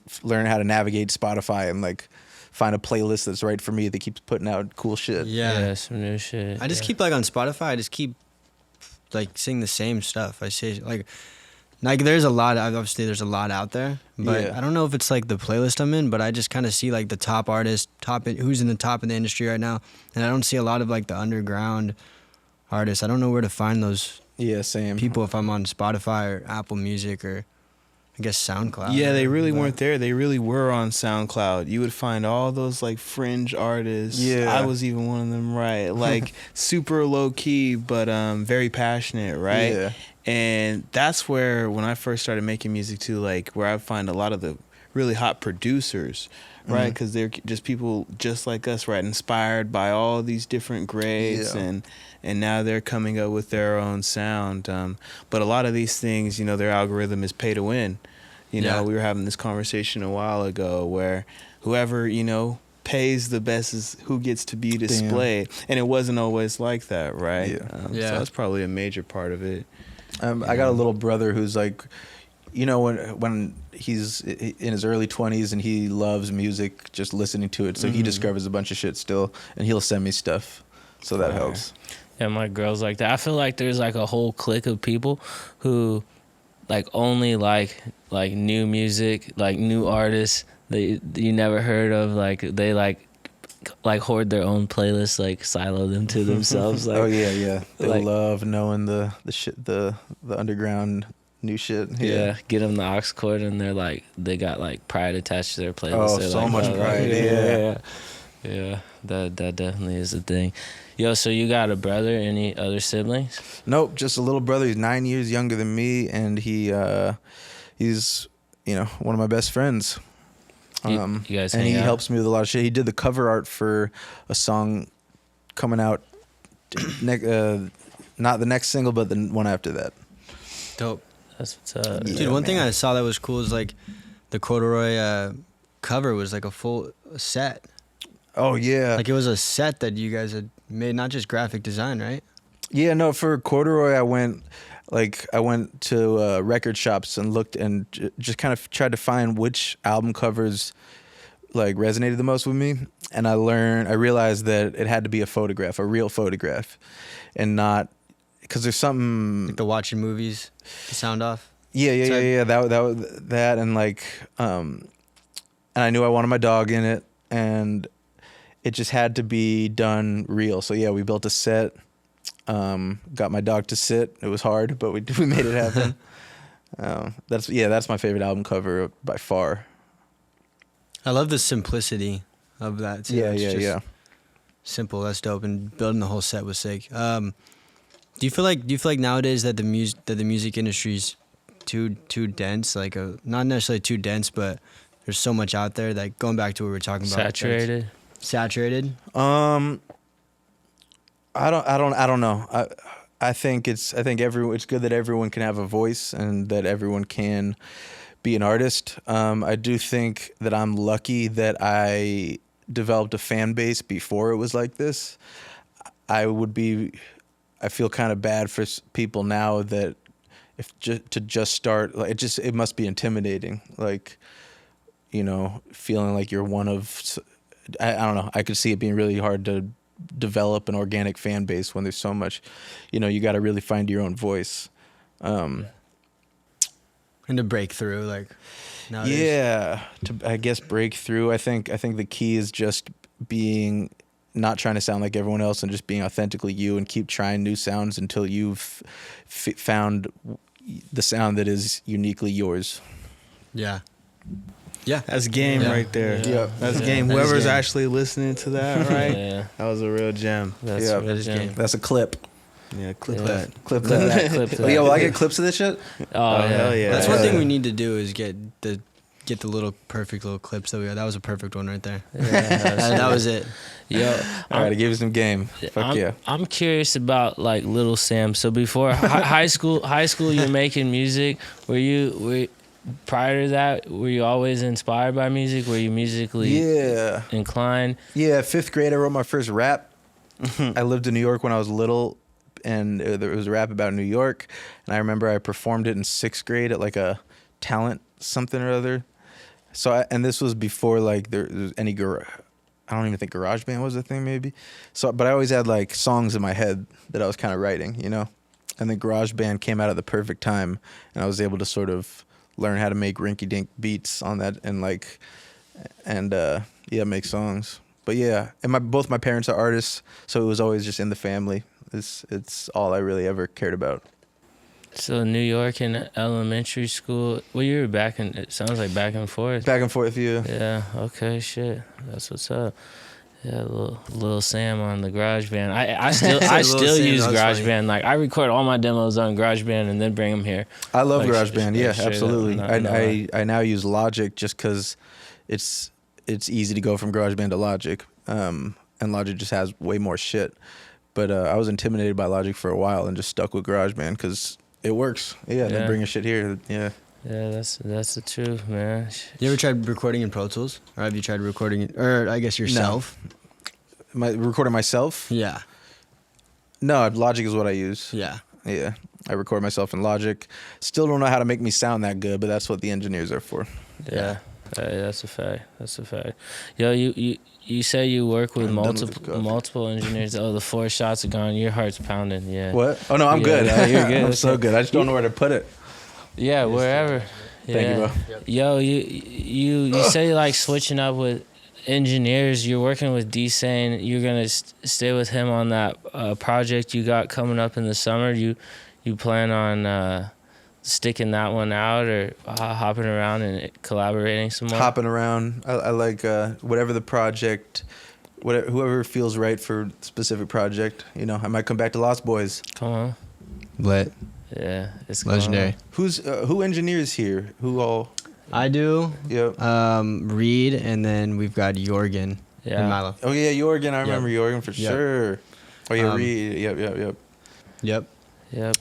how to navigate Spotify and like find a playlist that's right for me that keeps putting out cool shit. Yeah, some new shit. I just keep like on Spotify. I just keep like seeing the same stuff. I say like there's a lot. Obviously, there's a lot out there, but I don't know if it's like the playlist I'm in. But I just kind of see like the top artists, who's in the top of the industry right now, and I don't see a lot of like the underground artists. I don't know where to find those. Yeah, same. People if I'm on Spotify or Apple Music or I guess SoundCloud. Yeah, they really weren't there. They really were on SoundCloud. You would find all those like fringe artists. Yeah. I was even one of them, right? Like super low key, but very passionate, right? Yeah. And that's where, when I first started making music too, like where I find a lot of the really hot producers, right? Because they're just people just like us, right? Inspired by all these different grades, and now they're coming up with their own sound. But a lot of these things, you know, their algorithm is pay to win. You know, we were having this conversation a while ago where whoever, you know, pays the best is who gets to be displayed. And it wasn't always like that, right? So that's probably a major part of it. I got a little brother who's like, you know, when he's in his early 20s and he loves music, just listening to it. So he discovers a bunch of shit still, and he'll send me stuff. So that helps. Yeah, my girl's like that. I feel like there's like a whole clique of people who like only like new music, like new artists that you never heard of. Like they like hoard their own playlists, like silo them to themselves. Like, They like, love knowing the shit, the underground new shit. Yeah, get them the aux cord, and they're like, they got like pride attached to their playlist. Oh, they're so like, much pride. Yeah. That definitely is a thing. Yo, so you got a brother? Any other siblings? Nope, just a little brother. He's 9 years younger than me, and he's one of my best friends. You guys and hang he out? helps me with a lot of shit. He did the cover art for a song coming out, not the next single, but the one after that. Dope. That's what's up. Dude, one thing I saw that was cool is like the corduroy cover was like a full set. Oh yeah, Like it was a set that you guys had made, not just graphic design, right? yeah. No, for corduroy, I went to record shops and looked and just kind of tried to find which album covers like resonated the most with me. And I realized that it had to be a real photograph, and not because there's something Like the watching movies, the sound off. Yeah. That and like, and I knew I wanted my dog in it, and it just had to be done real. So yeah, we built a set. Got my dog to sit. It was hard, but we made it happen. That's my favorite album cover by far. I love the simplicity of that too. It's just simple. That's dope. And building the whole set was sick. Do you feel like nowadays that the music industry's too dense? Like not necessarily too dense, but there's so much out there. That going back to what we were talking about. Saturated. I don't know. I think it's good that everyone can have a voice and that everyone can be an artist. I do think that I'm lucky that I developed a fan base before it was like this. I feel kind of bad for people now that to just start, like it must be intimidating. Like, you know, feeling like you're one of, I don't know. I could see it being really hard to develop an organic fan base when there's so much, you know, you got to really find your own voice. And to break through, like nowadays. Yeah, I guess break through. I think the key is just not trying to sound like everyone else and just being authentically you, and keep trying new sounds until you've found the sound that is uniquely yours. Yeah. That's game right there. Yeah. That's game. That is Whoever's game. actually listening to that, right? Yeah. That was a real gem. That's Yeah, real gem. That's a clip. Yeah, clip that. Clip that. Clip that. Oh, yeah, will I get clips of this shit? Oh, yeah. hell yeah. That's one thing we need to do is get the little perfect little clips that we got. That was a perfect one right there. Yeah, That was it. Yo, All right, I gave you some game. Fuck yeah. I'm curious about like Little Sam. So before high school, you're making music. Prior to that, were you always inspired by music? Were you musically inclined? Yeah, 5th grade, I wrote my first rap. I lived in New York when I was little, and there was a rap about New York. And I remember I performed it in 6th grade at like a talent something or other. So, and this was before like there was any I don't even think GarageBand was a thing, maybe. So, but I always had like songs in my head that I was kind of writing, you know. And then GarageBand came out at the perfect time, and I was able to sort of learn how to make rinky-dink beats on that, and make songs. But yeah, and both my parents are artists, so it was always just in the family. It's all I really ever cared about. So New York in elementary school. Well, you were it sounds like back and forth. Back and forth, yeah. Yeah. Okay. Shit. That's what's up. Yeah, little Sam on the GarageBand. I still use GarageBand. Like I record all my demos on GarageBand and then bring them here. I love like, GarageBand. Yeah, absolutely. I I now use Logic just because it's easy to go from GarageBand to Logic, and Logic just has way more shit. But I was intimidated by Logic for a while and just stuck with GarageBand because it works. Yeah, then bringing shit here. Yeah. Yeah, that's the truth, man. You ever tried recording in Pro Tools, or have you tried recording, or I guess yourself? No. Recording myself? Yeah. No, Logic is what I use. Yeah. Yeah, I record myself in Logic. Still don't know how to make me sound that good, but that's what the engineers are for. Yeah. Hey, that's a fact. Yo, you say you work with multiple engineers. Oh, the 4 shots are gone. Your heart's pounding. Yeah. What? Oh no, I'm good. No, you're good. I'm so good. I just don't know where to put it. Yeah, wherever. Yeah. Thank you, bro. Yo, you say like switching up with engineers. You're working with D-Sane. You're gonna stay with him on that project you got coming up in the summer. You plan on sticking that one out, or hopping around and collaborating some more? Hopping around. I like whatever the project, whoever feels right for the specific project. You know, I might come back to Lost Boys. Come on. Lit. Yeah, it's Legendary. Who engineers here? Who all? I do. Yep. Reed, and then we've got Jorgen and Milo. Oh yeah, Jorgen. I remember Jorgen for sure. Oh yeah, Reed. Yep.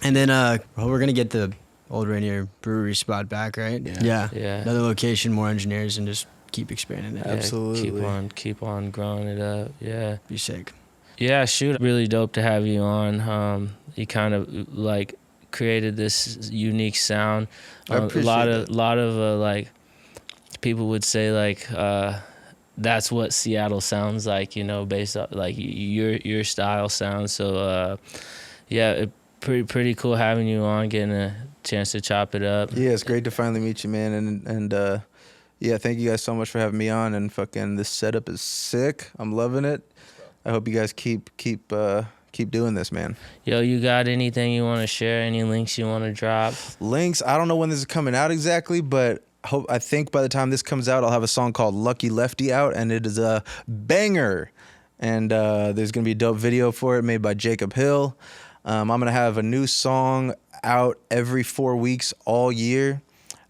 And then we're gonna get the Old Rainier Brewery spot back, right? Yeah. Another location, more engineers, and just keep expanding it. Yeah, Absolutely. Keep on growing it up. Yeah. Be sick. Yeah, shoot. Really dope to have you on. You kind of like created this unique sound. I appreciate a lot of like people would say like that's what Seattle sounds like, you know, based off like your style sounds. So pretty cool having you on, getting a chance to chop it up. Yeah, it's great to finally meet you, man. And yeah, thank you guys so much for having me on. And fucking this setup is sick. I'm loving it. I hope you guys keep doing this, man. Yo, you got anything you want to share? Any links you want to drop? Links? I don't know when this is coming out exactly, but I think by the time this comes out, I'll have a song called Lucky Lefty out, and it is a banger. And there's going to be a dope video for it made by Jacob Hill. I'm going to have a new song out every 4 weeks all year.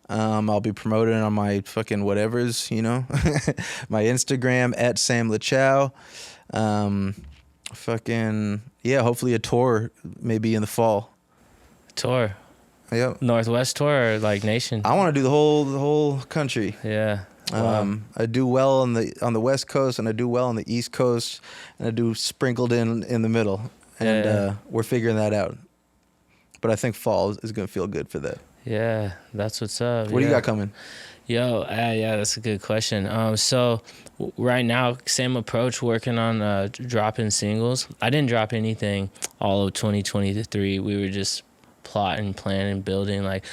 I'll be promoting it on my fucking whatevers, you know, my Instagram at Sam LaChow. Hopefully a tour maybe in the fall. Tour? Yep. Northwest tour or like nation? I want to do the whole country. Yeah. Wow. I do well on the West Coast, and I do well on the East Coast, and I do sprinkled in the middle. And we're figuring that out. But I think fall is going to feel good for that. Yeah, that's what's up. What do you got coming? Yo, yeah, that's a good question. So right now, same approach, working on dropping singles. I didn't drop anything all of 2023. We were just plotting, planning, building, like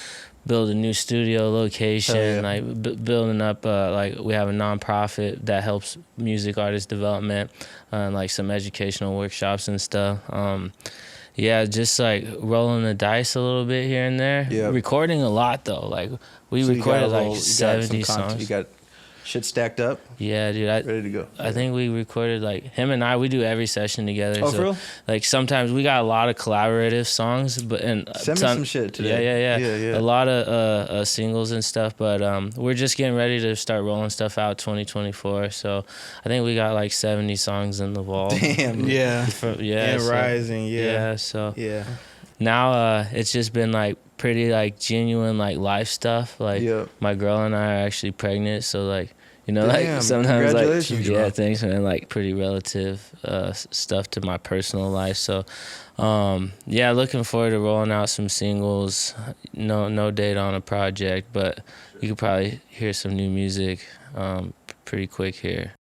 build a new studio location, like building up, like we have a nonprofit that helps music artist development, and like some educational workshops and stuff. Yeah, just like rolling the dice a little bit here and there. Yeah. Recording a lot though. Like we recorded like 70 songs. You got Shit stacked up. Yeah, dude. Ready to go. I think we recorded like him and I. We do every session together. Oh, for real? Like sometimes we got a lot of collaborative songs, but and Send me some shit today. Yeah. A lot of singles and stuff. But we're just getting ready to start rolling stuff out 2024. So I think we got like 70 songs in the vault. Damn. Yeah. And so, rising. Yeah. So Yeah. now it's just been like pretty like genuine like life stuff. Like my girl and I are actually pregnant, so like. Damn, like sometimes congratulations, like thanks, man. Like pretty relative stuff to my personal life. So looking forward to rolling out some singles. No date on a project, but you could probably hear some new music pretty quick here.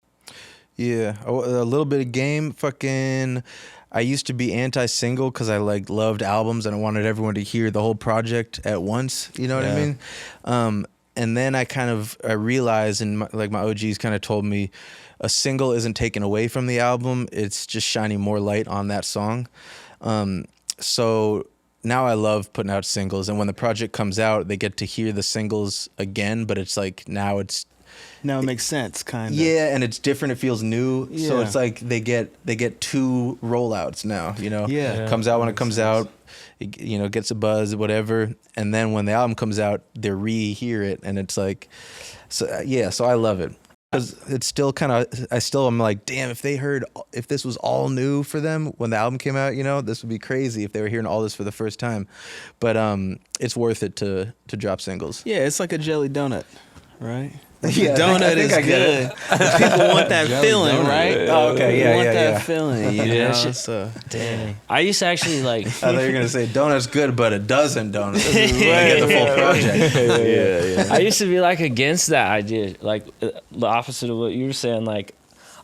Yeah, a little bit of game. Fucking, I used to be anti-single because I like loved albums and I wanted everyone to hear the whole project at once. You know what I mean? And then I realized, and my OGs kind of told me, a single isn't taken away from the album. It's just shining more light on that song. So now I love putting out singles. And when the project comes out, they get to hear the singles again. But it's like now it makes sense, kind of. Yeah, and it's different. It feels new. Yeah. So it's like they get 2 rollouts now. You know, comes out when it comes out. It, gets a buzz, whatever, and then when the album comes out, they rehear it, and it's like, so I love it because it's still I'm like, damn, if this was all new for them when the album came out, this would be crazy if they were hearing all this for the first time, but it's worth it to drop singles. Yeah, it's like a jelly donut, right? Yeah, donut is good. People want that feeling, right? Oh, okay, yeah, want that feeling, So, dang. I used to actually like. I thought you were gonna say donut's good, but a dozen donuts. Get the full project. Yeah. I used to be like against that idea, like the opposite of what you were saying. Like,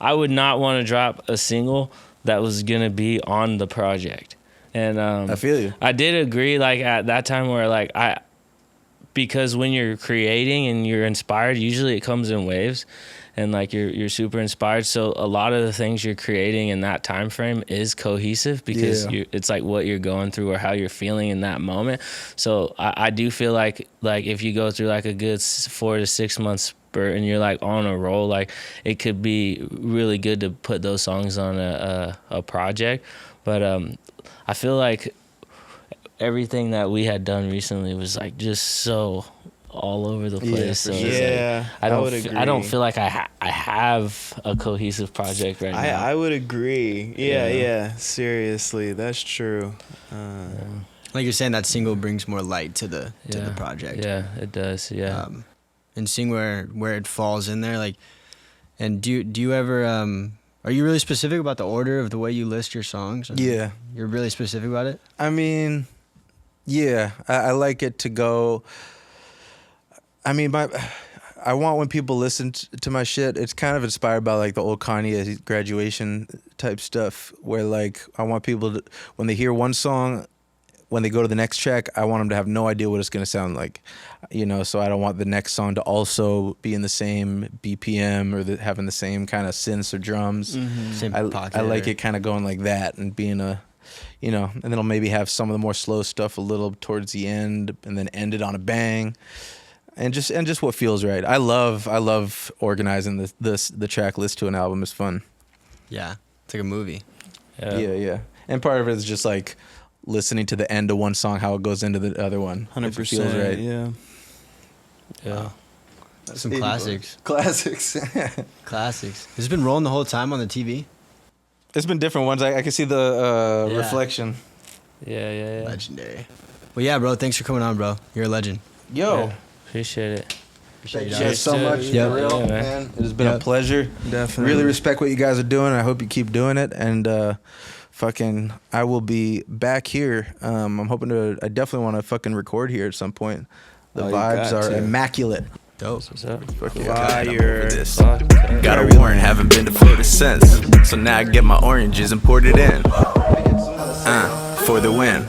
I would not want to drop a single that was gonna be on the project, and I feel you. I did agree, like at that time where like because when you're creating and you're inspired, usually it comes in waves, and like you're super inspired. So a lot of the things you're creating in that time frame is cohesive because it's like what you're going through or how you're feeling in that moment. So I do feel like if you go through like a good 4 to 6 months spurt and you're like on a roll, like it could be really good to put those songs on a project. But I feel like everything that we had done recently was like just so all over the place. I would agree. I don't feel like I have a cohesive project right now. I would agree. Yeah. Seriously, that's true. Like you're saying, that single brings more light to the project. Yeah, it does. Yeah. And seeing where it falls in there, like, and do you ever are you really specific about the order of the way you list your songs? Yeah. You're really specific about it? I mean, yeah, I like it to go. I mean, I want when people listen to my shit, it's kind of inspired by like the old Kanye graduation type stuff where like I want people to, when they hear one song, when they go to the next track, I want them to have no idea what it's going to sound like, so I don't want the next song to also be in the same BPM or having the same kind of synths or drums. Mm-hmm. Same pocket. I like it kind of going like that and being and then I'll maybe have some of the more slow stuff a little towards the end and then end it on a bang. And just what feels right. I love organizing the track list to an album. It's fun. Yeah, it's like a movie. Yeah. And part of it is just like listening to the end of one song, how it goes into the other one. 100%. Feels right. Yeah. Some classics. Classics. Classics. Has it been rolling the whole time on the TV? It's been different ones. I can see the reflection. Yeah. Legendary. Well, yeah, bro. Thanks for coming on, bro. You're a legend. Yo. Yeah. Appreciate it. Thank you guys so much. Yep. For real, Yeah, man. It has been a pleasure. Definitely. Really respect what you guys are doing. I hope you keep doing it. And I will be back here. I'm hoping I definitely want to fucking record here at some point. The vibes are immaculate. Dope. What's up? Fuck yeah. Fire. Got a warrant, haven't been to Florida since. So now I get my oranges and poured it in. For the win.